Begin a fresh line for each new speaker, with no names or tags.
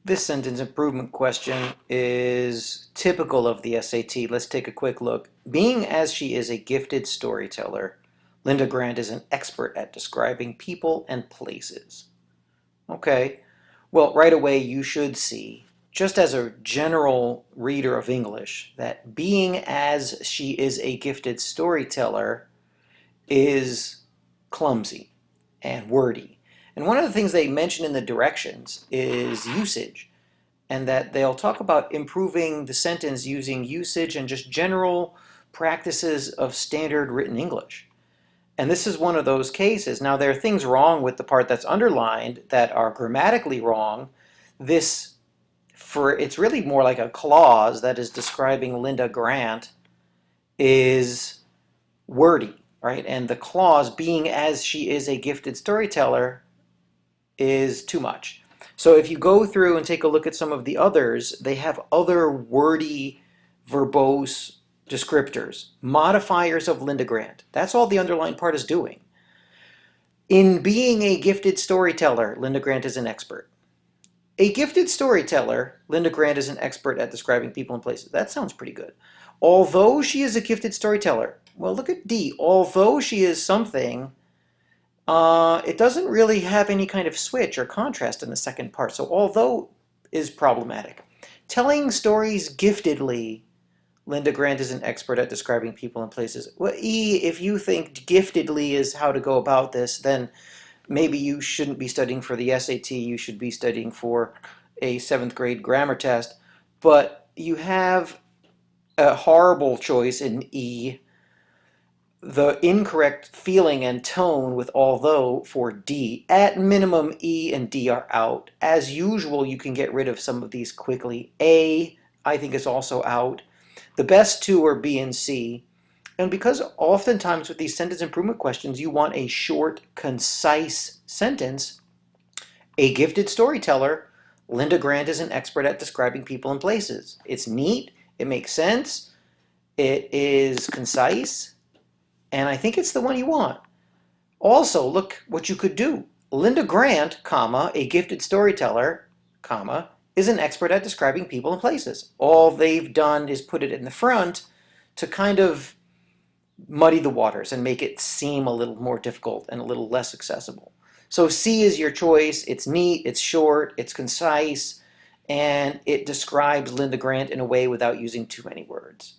This sentence improvement question is typical of the SAT. Let's take a quick look. Being as she is a gifted storyteller, Linda Grant is an expert at describing people and places. Okay, well, right away you should see, just as a general reader of English, that being as she is a gifted storyteller is clumsy and wordy. And one of the things they mention in the directions is usage, and that they'll talk about improving the sentence using usage and just general practices of standard written English. And this is one of those cases. Now, there are things wrong with the part that's underlined that are grammatically wrong. This, it's really more like a clause that is describing Linda Grant, is wordy, right? And the clause, being as she is a gifted storyteller, is too much. So if you go through and take a look at some of the others, they have other wordy, verbose descriptors, modifiers of Linda Grant. That's all the underlined part is doing. In being a gifted storyteller, Linda Grant is an expert. A gifted storyteller, Linda Grant is an expert at describing people and places. That sounds pretty good. Although she is a gifted storyteller, well, look at D. Although she is something, it doesn't really have any kind of switch or contrast in the second part. So although is problematic. Telling stories giftedly, Linda Grant is an expert at describing people and places. Well, E, if you think giftedly is how to go about this, then maybe you shouldn't be studying for the SAT. You should be studying for a 7th grade grammar test. But you have a horrible choice in E, the incorrect feeling and tone with although for D. At minimum, E and D are out. As usual, you can get rid of some of these quickly. A, I think, is also out. The best two are B and C. And because oftentimes with these sentence improvement questions, you want a short, concise sentence, a gifted storyteller, Linda Grant is an expert at describing people and places. It's neat, it makes sense, it is concise, and I think it's the one you want. Also, look what you could do. Linda Grant, comma, a gifted storyteller, comma, is an expert at describing people and places. All they've done is put it in the front to kind of muddy the waters and make it seem a little more difficult and a little less accessible. So C is your choice. It's neat, it's short, it's concise, and it describes Linda Grant in a way without using too many words.